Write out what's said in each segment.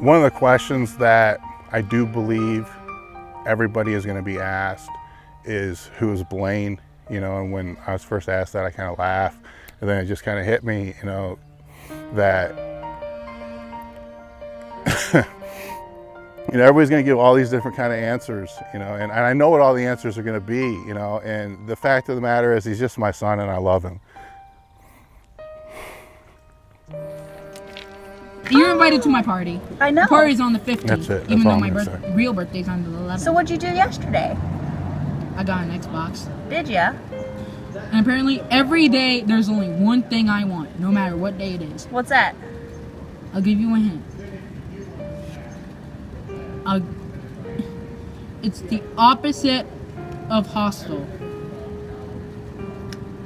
One of the questions that I do believe everybody is going to be asked is, who is Blaine? You know, and when I was first asked that, I kind of laughed, and then it just kind of hit me, you know, that you know, everybody's going to give all these different kind of answers, you know, and I know what all the answers are going to be, you know, and the fact of the matter is, he's just my son and I love him. You're invited to my party. I know. The party's on the 15th. That's it. That's even all though I'm my gonna say. real birthday's on the 11th. So what'd you do yesterday? I got an Xbox. Did ya? And apparently every day there's only one thing I want, no matter what day it is. What's that? I'll give you a hint. It's the opposite of hostile.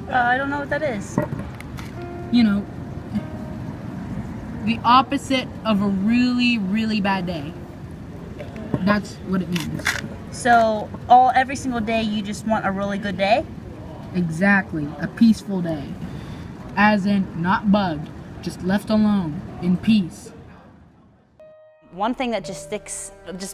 I don't know what that is. You know, the opposite of a really, really bad day. That's what it means. So every single day you just want a really good day? Exactly. A peaceful day. As in, not bugged, just left alone, in peace. One thing that just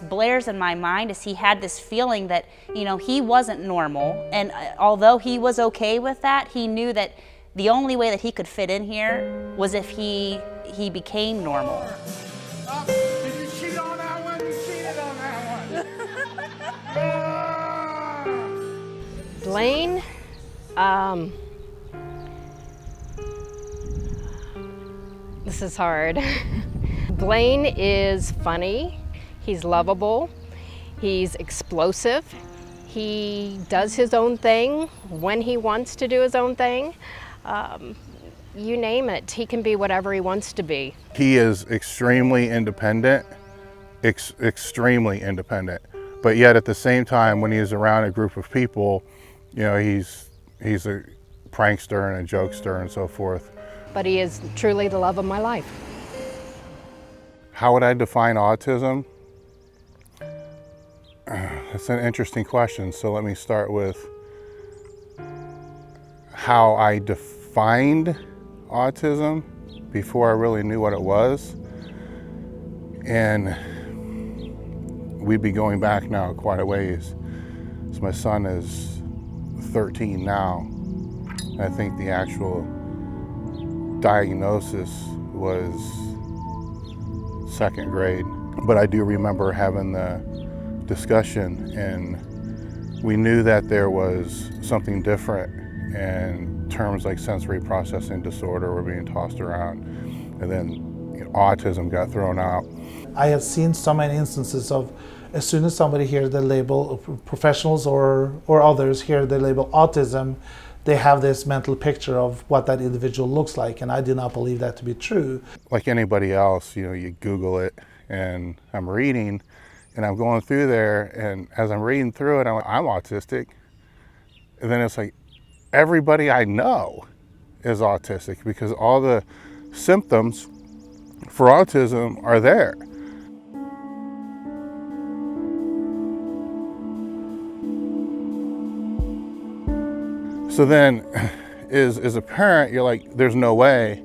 blares in my mind is he had this feeling that, you know, he wasn't normal. And although he was okay with that, he knew that the only way that he could fit in here was if he became normal. Oh, did you cheat on that one? You cheated on that one. Blaine, this is hard. Blaine is funny, he's lovable, he's explosive, he does his own thing when he wants to do his own thing. You name it, he can be whatever he wants to be. He is extremely independent, extremely independent. But yet at the same time, when he's around a group of people, you know, he's a prankster and a jokester and so forth. But he is truly the love of my life. How would I define autism? That's an interesting question. So let me start with how I defined autism before I really knew what it was. And we'd be going back now quite a ways. So my son is 13 now. And I think the actual diagnosis was second grade. But I do remember having the discussion, and we knew that there was something different, and terms like sensory processing disorder were being tossed around, and then, you know, autism got thrown out. I have seen so many instances of, as soon as somebody hears the label, professionals or others hear the label autism, they have this mental picture of what that individual looks like, and I do not believe that to be true. Like anybody else, you know, you Google it, and I'm reading, and I'm going through there, and as I'm reading through it, I'm like, I'm autistic. And then it's like, everybody I know is autistic, because all the symptoms for autism are there. So then, as a parent, you're like, there's no way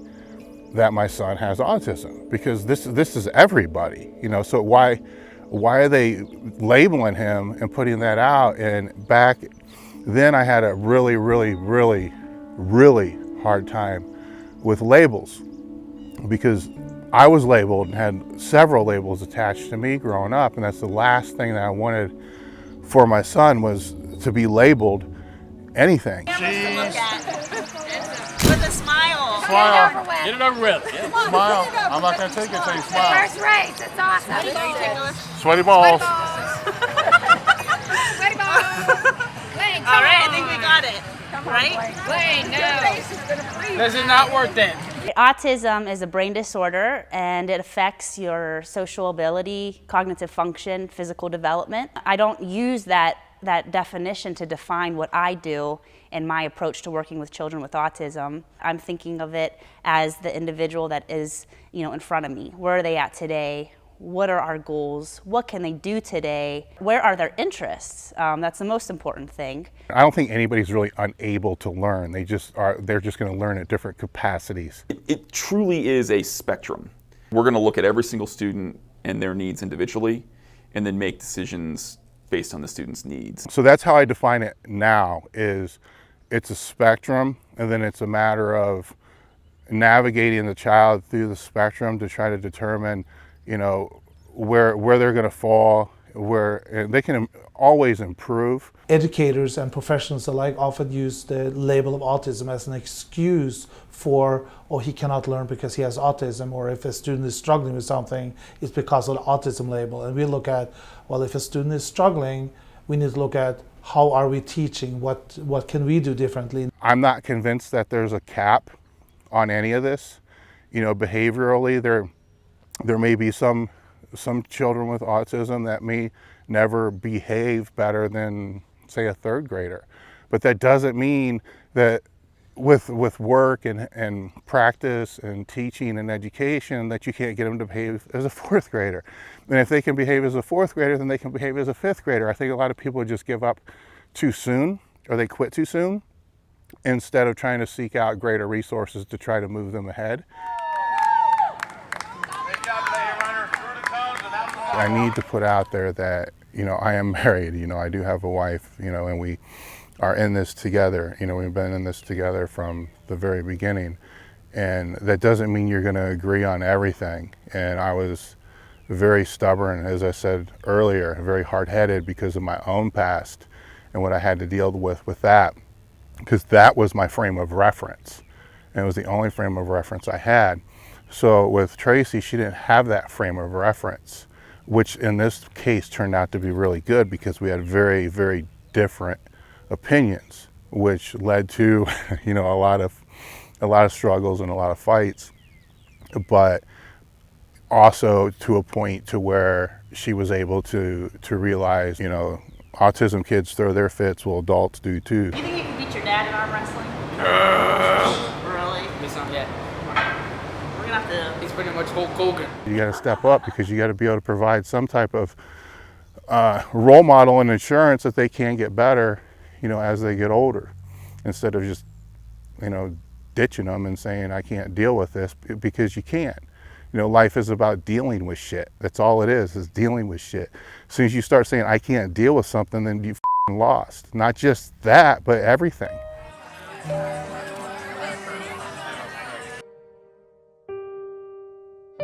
that my son has autism, because this is everybody, you know. So why are they labeling him and putting that out? And back then, I had a really, really, really, really hard time with labels, because I was labeled and had several labels attached to me growing up, and that's the last thing that I wanted for my son, was to be labeled anything. Look at. With a smile. Smile. Get it over with. Smile. I'm not going to take it until you smile. First race, it's awesome. Sweaty balls. Sweaty balls. Blaine, All right, I think we got it. Right? Blaine, no. This is not worth it. Autism is a brain disorder, and it affects your social ability, cognitive function, physical development. I don't use that definition to define what I do in my approach to working with children with autism. I'm thinking of it as the individual that is, you know, in front of me. Where are they at today? What are our goals? What can they do today? Where are their interests? That's the most important thing. I don't think anybody's really unable to learn. They're just going to learn at different capacities. It truly is a spectrum. We're going to look at every single student and their needs individually, and then make decisions based on the student's needs. So that's how I define it now, is it's a spectrum, and then it's a matter of navigating the child through the spectrum to try to determine, you know, where they're going to fall, and they can always improve. Educators and professionals alike often use the label of autism as an excuse for, oh, he cannot learn because he has autism, or if a student is struggling with something, it's because of the autism label. And we look at, well, if a student is struggling, we need to look at how are we teaching, what can we do differently. I'm not convinced that there's a cap on any of this. You know, behaviorally, there may be some children with autism that may never behave better than, say, a third grader. But that doesn't mean that with work and practice and teaching and education that you can't get them to behave as a fourth grader. And if they can behave as a fourth grader, then they can behave as a fifth grader. I think a lot of people just give up too soon, or they quit too soon, instead of trying to seek out greater resources to try to move them ahead. I need to put out there that, you know, I am married, you know, I do have a wife, you know, and we are in this together. You know, we've been in this together from the very beginning, and that doesn't mean you're going to agree on everything. And I was very stubborn, as I said earlier, very hard-headed because of my own past and what I had to deal with that, because that was my frame of reference, and it was the only frame of reference I had. So with Tracy, she didn't have that frame of reference, which in this case turned out to be really good because we had very, very different opinions, which led to, you know, a lot of struggles and a lot of fights, but also to a point to where she was able to realize, you know, autism kids throw their fits, well, adults do too. Do you think you can beat your dad in arm wrestling? Really? It's not yet. We're gonna have to. He's pretty much Hulk Hogan. You got to step up because you got to be able to provide some type of role model and assurance that they can get better, you know, as they get older, instead of just, you know, ditching them and saying, I can't deal with this, because you can't. You know, life is about dealing with shit. That's all it is dealing with shit. As soon as you start saying, I can't deal with something, then you've lost. Not just that, but everything.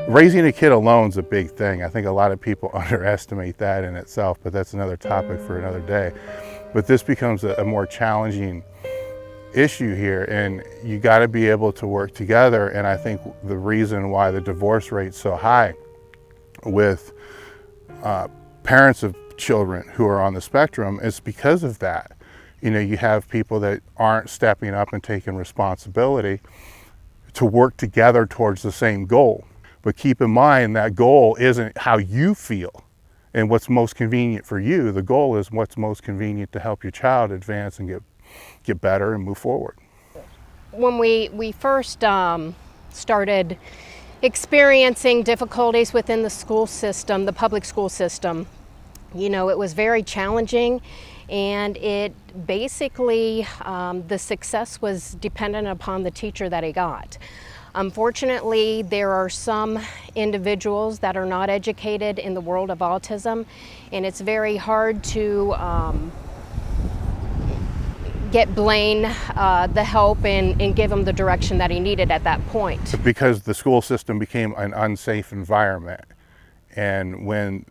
Raising a kid alone is a big thing. I think a lot of people underestimate that in itself, but that's another topic for another day. But this becomes a more challenging issue here, and you got to be able to work together. And I think the reason why the divorce rate's so high with parents of children who are on the spectrum is because of that. You know, you have people that aren't stepping up and taking responsibility to work together towards the same goal. But keep in mind that goal isn't how you feel and what's most convenient for you. The goal is what's most convenient to help your child advance and get better and move forward. When we first started experiencing difficulties within the school system, the public school system, you know, it was very challenging, and it basically, the success was dependent upon the teacher that he got. Unfortunately, there are some individuals that are not educated in the world of autism, and it's very hard to get Blaine the help and give him the direction that he needed at that point. Because the school system became an unsafe environment, and when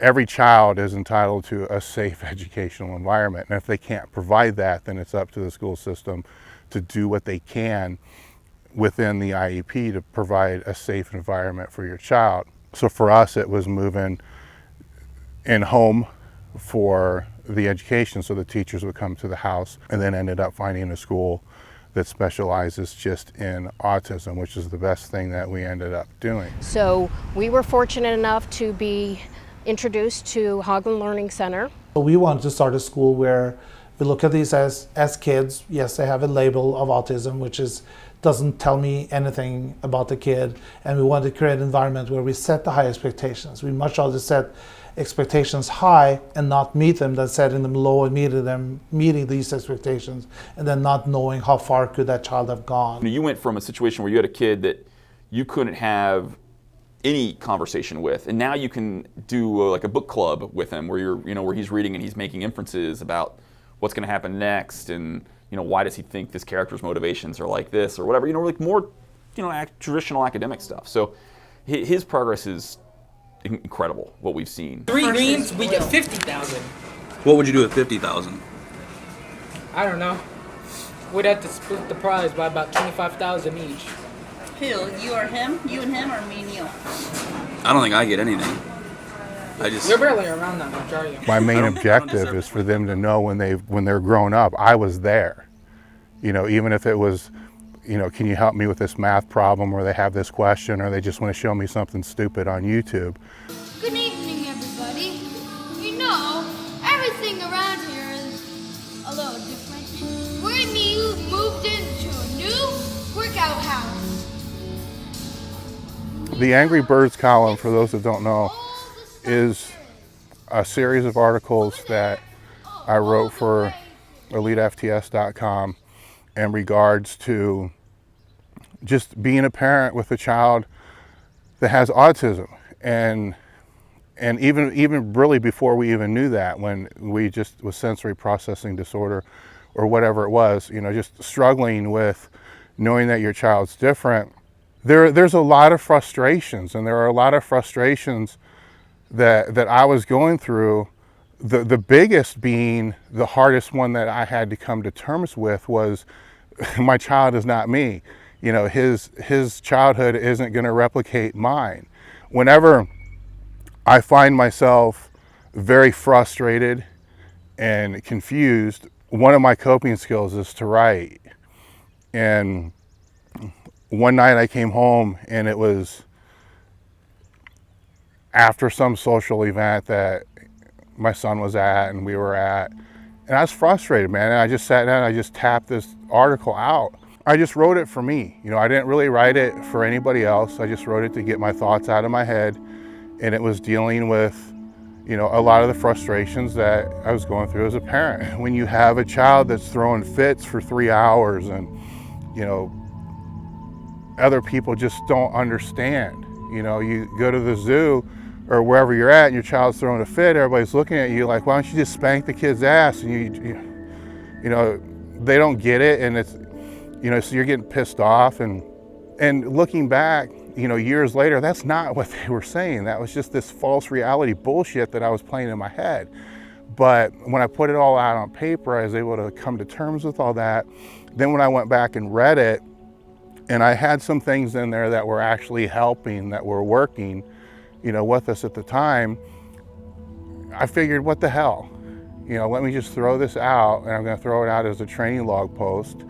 every child is entitled to a safe educational environment, and if they can't provide that, then it's up to the school system to do what they can within the IEP to provide a safe environment for your child. So for us, it was moving in home for the education, so the teachers would come to the house, and then ended up finding a school that specializes just in autism, which is the best thing that we ended up doing. So we were fortunate enough to be introduced to Hagen Learning Center. We wanted to start a school where we look at these as kids. Yes, they have a label of autism, which doesn't tell me anything about the kid, and we wanted to create an environment where we set the high expectations. We much rather set expectations high and not meet them than setting them low and meeting these expectations and then not knowing how far could that child have gone. You went from a situation where you had a kid that you couldn't have any conversation with. And now you can do like a book club with him where where he's reading and he's making inferences about what's going to happen next, and why does he think this character's motivations are like this or whatever, like more traditional academic stuff. So his progress is incredible, what we've seen. 3 greens, we get 50,000. What would you do with 50,000? I don't know. We'd have to split the prize by about 25,000 each. Who? You or him? You and him, or me and you? I don't think I get anything. You're barely around that much, are you? My main objective is for them to know when they're grown up, I was there. Even if it was, can you help me with this math problem, or they have this question, or they just want to show me something stupid on YouTube. Good evening, everybody. Everything around here is a little different. We're moved into a new workout house. The Angry Birds column, for those that don't know, is a series of articles that I wrote for Elitefts.com in regards to just being a parent with a child that has autism, and even really before we even knew that, when we just was sensory processing disorder or whatever it was, just struggling with knowing that your child's different. There's a lot of frustrations, and there are a lot of frustrations that I was going through. The biggest being, the hardest one that I had to come to terms with, was my child is not me. His childhood isn't going to replicate mine. Whenever I find myself very frustrated and confused, one of my coping skills is to write. And one night I came home, and it was after some social event that my son was at and we were at, and I was frustrated, man. And I just sat down and I just tapped this article out. I just wrote it for me. I didn't really write it for anybody else. I just wrote it to get my thoughts out of my head, and it was dealing with a lot of the frustrations that I was going through as a parent. When you have a child that's throwing fits for 3 hours, and other people just don't understand. You go to the zoo or wherever you're at and your child's throwing a fit, everybody's looking at you like, why don't you just spank the kid's ass? And they don't get it, and it's, so you're getting pissed off. And looking back, years later, that's not what they were saying. That was just this false reality bullshit that I was playing in my head. But when I put it all out on paper, I was able to come to terms with all that. Then when I went back and read it, and I had some things in there that were actually helping, that were working, with us at the time, I figured, what the hell? Let me just throw this out, and I'm going to throw it out as a training log post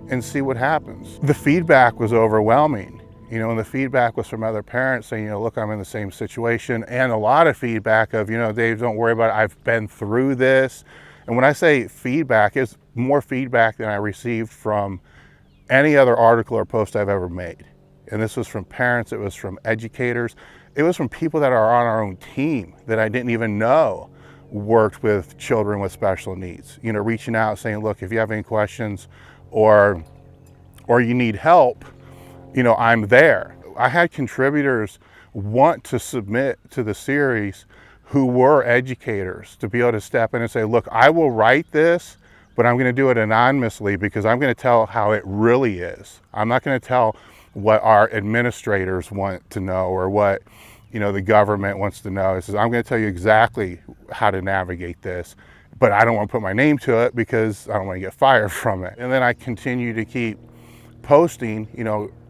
and see what happens. The feedback was overwhelming, and the feedback was from other parents saying, look, I'm in the same situation, and a lot of feedback of, Dave, don't worry about it, I've been through this. And when I say feedback, it's more feedback than I received from any other article or post I've ever made. And this was from parents, it was from educators, it was from people that are on our own team that I didn't even know worked with children with special needs. Reaching out saying, look, if you have any questions or you need help, I'm there. I had contributors want to submit to the series who were educators to be able to step in and say, look, I will write this, but I'm going to do it anonymously because I'm going to tell how it really is. I'm not going to tell what our administrators want to know or what the government wants to know. It says, I'm going to tell you exactly how to navigate this, but I don't want to put my name to it because I don't want to get fired from it. And then I continue to keep posting,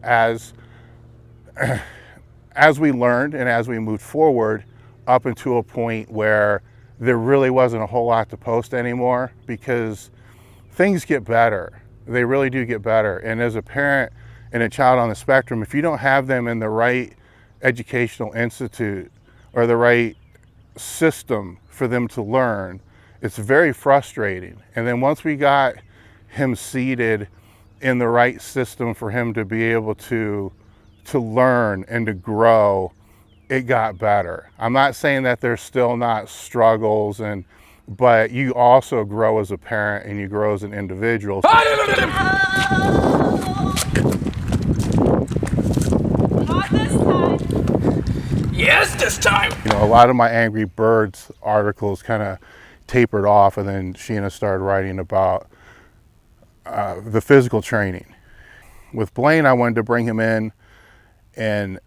as we learned and as we moved forward, up into a point where there really wasn't a whole lot to post anymore, because things get better. They really do get better. And as a parent and a child on the spectrum, if you don't have them in the right educational institute or the right system for them to learn, it's very frustrating. And then once we got him seated in the right system for him to be able to learn and to grow, it got better. I'm not saying that there's still not struggles, but you also grow as a parent and you grow as an individual. Not this time. S this time. You know, a lot of my Angry Birds articles kind of tapered off, and then Sheena started writing about the physical training. With Blaine, I wanted to bring him in and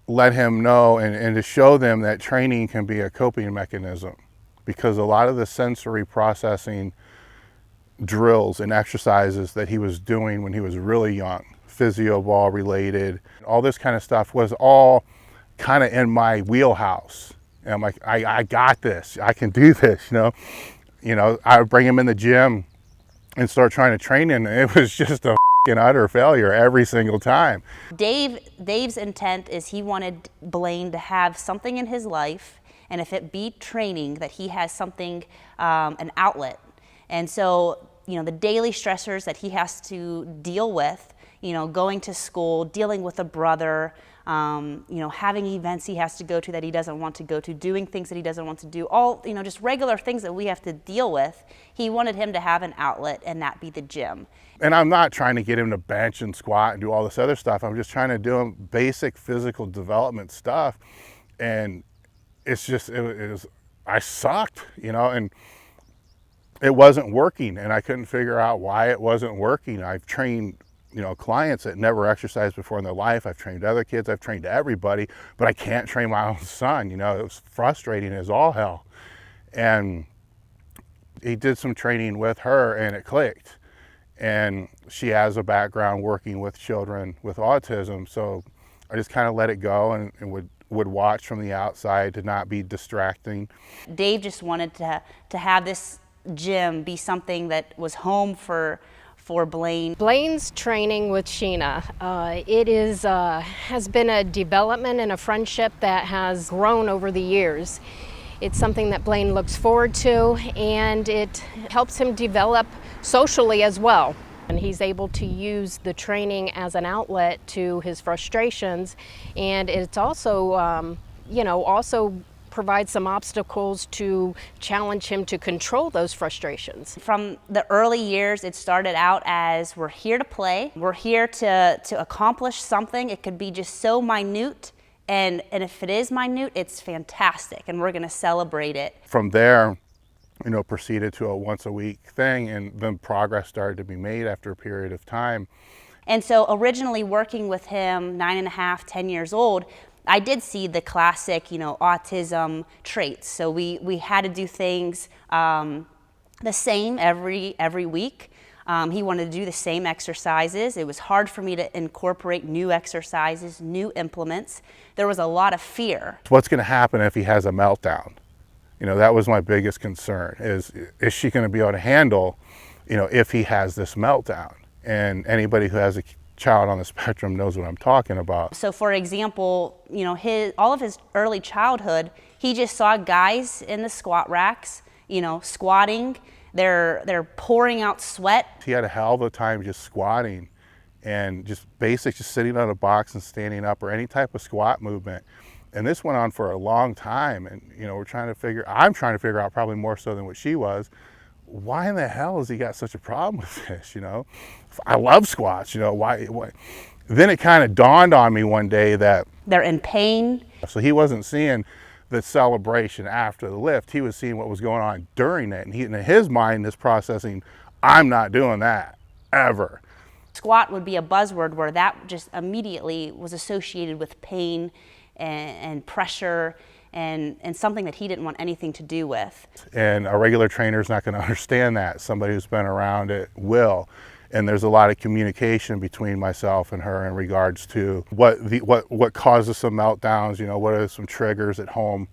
let him know and to show them that training can be a coping mechanism, because a lot of the sensory processing drills and exercises that he was doing when he was really young, physio ball related, all this kind of stuff was all kind of in my wheelhouse. And I'm like, I got this, I can do this, you know, I would bring him in the gym and start trying to train him, and it was just a utter failure every single time. Dave's intent is he wanted Blaine to have something in his life, and if it be training, that he has something, an outlet. And so, you know, the daily stressors that he has to deal with, you know, going to school, dealing with a brother, you know, having events he has to go to that he doesn't want to go to, doing things that he doesn't want to do, all, you know, just regular things that we have to deal with. He wanted him to have an outlet, and that be the gym. And I'm not trying to get him to bench and squat and do all this other stuff. I'm just trying to do him basic physical development stuff. And it's just, I sucked, you know, and it wasn't working, and I couldn't figure out why it wasn't working. I've trained, you know, clients that never exercised before in their life. I've trained other kids, I've trained everybody, but I can't train my own son. You know, it was frustrating as all hell. And he did some training with her, and it clicked. And she has a background working with children with autism, so I just kind of let it go and would watch from the outside to not be distracting. Dave just wanted to have this gym be something that was home for Blaine. Blaine's training with Sheena, it is has been a development and a friendship that has grown over the years. It's something that Blaine looks forward to, and it helps him develop socially as well. And he's able to use the training as an outlet to his frustrations, and it's also, you know, also provide some obstacles to challenge him to control those frustrations. From the early years, it started out as we're here to play, we're here to accomplish something. It could be just so minute, and if it is minute, it's fantastic, and we're gonna celebrate it. From there, you know, proceeded to a once a week thing, and then progress started to be made after a period of time. And so originally working with him, 9.5, 10 years old, I did see the classic, you know, autism traits. So we had to do things the same every week. He wanted to do the same exercises. It was hard for me to incorporate new exercises, new implements. There was a lot of fear. What's going to happen if he has a meltdown? You know, that was my biggest concern, is she going to be able to handle, you know, if he has this meltdown? And anybody who has a child on the spectrum knows what I'm talking about. So for example, you know, all of his early childhood, he just saw guys in the squat racks, you know, squatting. They're pouring out sweat. He had a hell of a time just squatting and just sitting on a box and standing up, or any type of squat movement. And this went on for a long time, and you know, I'm trying to figure out, probably more so than what she was, why in the hell has he got such a problem with this? You know, I love squats, you know, why? Then it kind of dawned on me one day that they're in pain. So he wasn't seeing the celebration after the lift, he was seeing what was going on during it, and in his mind is processing, I'm not doing that ever. Squat would be a buzzword where that just immediately was associated with pain and pressure and something that he didn't want anything to do with. And a regular trainer is not going to understand that. Somebody who's been around it will. And there's a lot of communication between myself and her in regards to what causes some meltdowns, you know, what are some triggers at home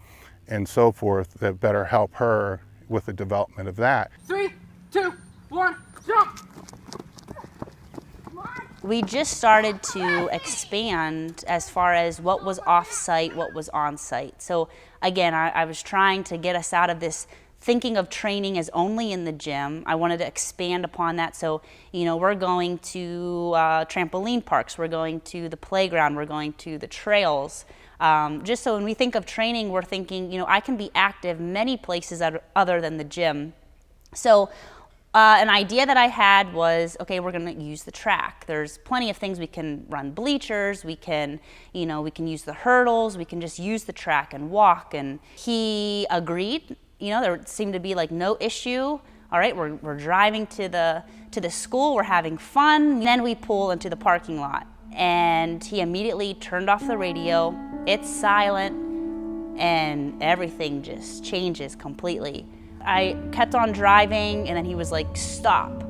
and so forth that better help her with the development of that. 3, 2, 1, jump! We just started to expand as far as what was off-site, what was on-site. So again, I was trying to get us out of this thinking of training as only in the gym. I wanted to expand upon that. So, you know, we're going to trampoline parks, we're going to the playground, we're going to the trails. Just so when we think of training, we're thinking, you know, I can be active many places other than the gym. So An idea that I had was, okay, we're gonna use the track. There's plenty of things we can run bleachers, we can use the hurdles, we can just use the track and walk. And he agreed. There seemed to be like no issue. All right, we're driving to the school, we're having fun. Then we pull into the parking lot and he immediately turned off the radio. It's silent and everything just changes completely. I kept on driving and then he was like, stop.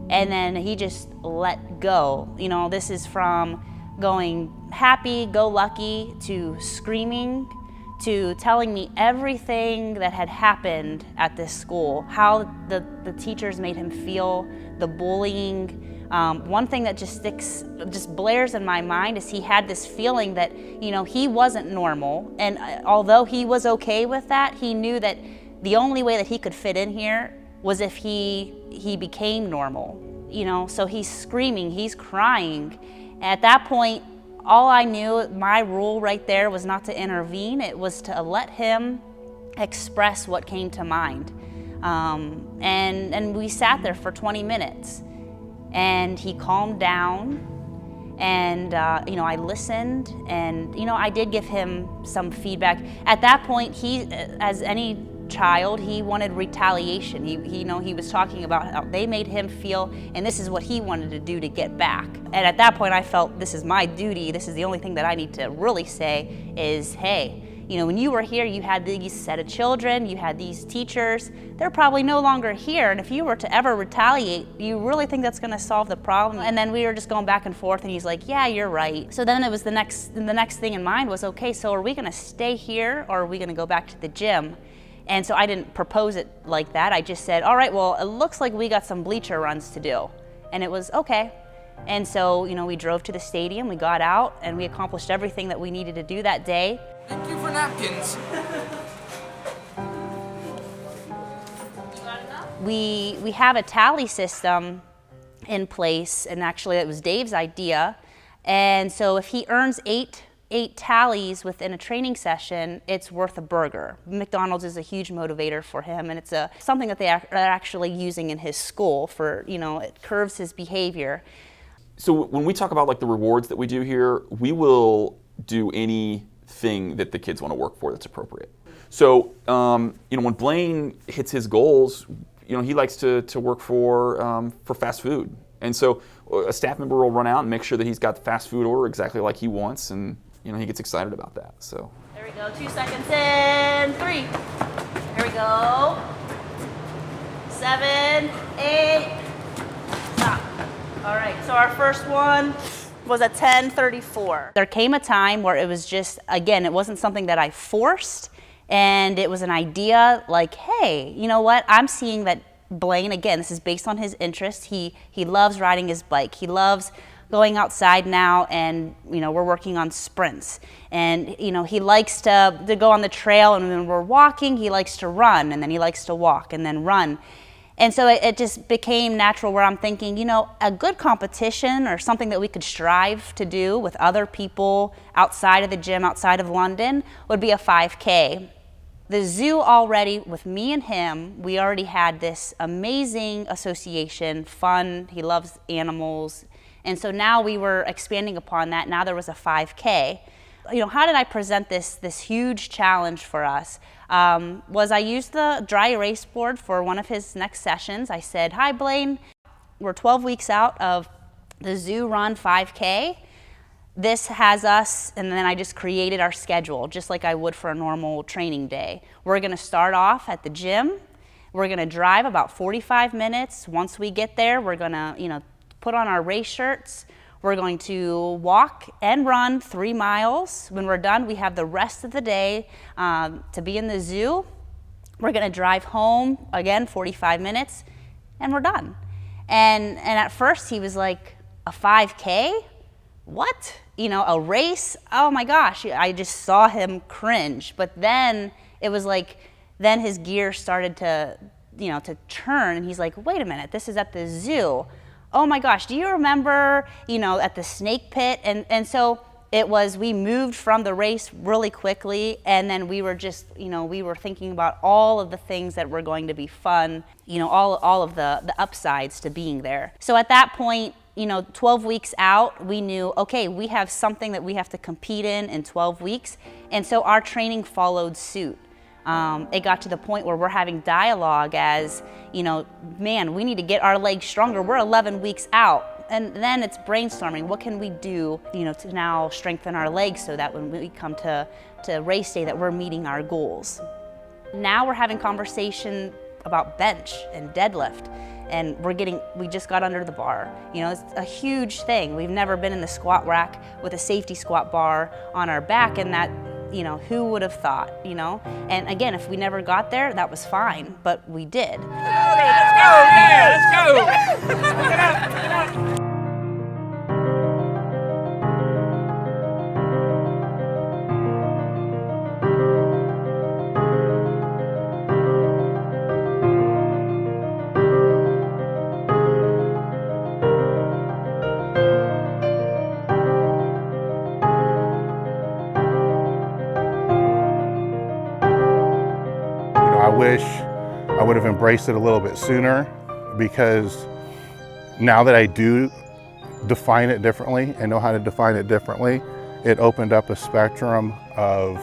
And then he just let go. This is from going happy-go-lucky to screaming to telling me everything that had happened at this school, how the teachers made him feel, the bullying. One thing that just blares in my mind is he had this feeling that, he wasn't normal. And although he was okay with that, he knew that the only way that he could fit in here was if he became normal. So he's screaming, he's crying. At that point, all I knew, my rule right there was not to intervene. It was to let him express what came to mind. And we sat there for 20 minutes and he calmed down and, I listened and, I did give him some feedback. At that point, he, as any child, he wanted retaliation. He was talking about how they made him feel, and this is what he wanted to do to get back. And at that point I felt this is my duty, this is the only thing that I need to really say is, hey, when you were here, you had these set of children, you had these teachers, they're probably no longer here, and if you were to ever retaliate, you really think that's gonna solve the problem? And then we were just going back and forth and he's like, yeah, you're right. So then it was the next thing in mind was, okay, so are we gonna stay here or are we gonna go back to the gym? And so I didn't propose it like that. I just said, all right, well, it looks like we got some bleacher runs to do. And it was okay. And so, we drove to the stadium, we got out, and we accomplished everything that we needed to do that day. Thank you for napkins. We have a tally system in place, and actually it was Dave's idea. And so if he earns eight tallies within a training session, it's worth a burger. McDonald's is a huge motivator for him, and it's something that they're actually using in his school for, it curves his behavior. So when we talk about like the rewards that we do here, we will do anything that the kids want to work for that's appropriate. So, when Blaine hits his goals, he likes to work for fast food. And so a staff member will run out and make sure that he's got the fast food order exactly like he wants, and he gets excited about that. So there we go, 2 seconds in, 3. Here we go. 7, 8, stop. All right, so our first one was a 10:34. There came a time where it was just, again, it wasn't something that I forced, and it was an idea like, hey, you know what? I'm seeing that Blaine, again, this is based on his interest. He loves riding his bike. He loves going outside now, and we're working on sprints. And he likes to go on the trail, and when we're walking, he likes to run, and then he likes to walk and then run. And so it just became natural where I'm thinking, a good competition or something that we could strive to do with other people outside of the gym, outside of London, would be a 5K. The zoo already, with me and him, we already had this amazing association, fun, he loves animals. And so now we were expanding upon that. Now there was a 5K. How did I present this huge challenge for us? Was I used the dry erase board for one of his next sessions. I said, hi Blaine, we're 12 weeks out of the zoo run 5K. This has us, and then I just created our schedule, just like I would for a normal training day. We're gonna start off at the gym. We're gonna drive about 45 minutes. Once we get there, we're gonna, put on our race shirts. We're going to walk and run 3 miles. When we're done, we have the rest of the day to be in the zoo. We're gonna drive home, again, 45 minutes, and we're done. And at first he was like, a 5K? What? A race? Oh my gosh, I just saw him cringe. But then it was like, then his gears started to turn, and he's like, wait a minute, this is at the zoo. Oh my gosh, do you remember, at the snake pit? And so It was, we moved from the race really quickly, and then we were just, we were thinking about all of the things that were going to be fun, all of the upsides to being there. So at that point, 12 weeks out, we knew, okay, we have something that we have to compete in 12 weeks. And so our training followed suit. It got to the point where we're having dialogue as, man, we need to get our legs stronger. We're 11 weeks out. And then it's brainstorming. What can we do, to now strengthen our legs so that when we come to race day that we're meeting our goals. Now we're having conversation about bench and deadlift. And we just got under the bar. It's a huge thing. We've never been in the squat rack with a safety squat bar on our back, and that, who would have thought, And again, if we never got there, that was fine, but we did. Let's go, yeah, let's go. Get up, get up. I wish I would have embraced it a little bit sooner, because now that I do define it differently and know how to define it differently, it opened up a spectrum of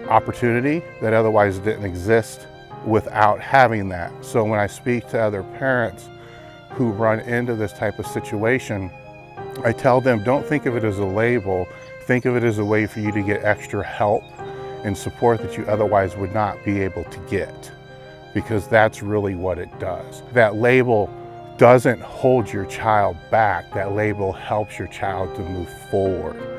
opportunity that otherwise didn't exist without having that. So when I speak to other parents who run into this type of situation, I tell them, don't think of it as a label, think of it as a way for you to get extra help and support that you otherwise would not be able to get, because that's really what it does. That label doesn't hold your child back, that label helps your child to move forward.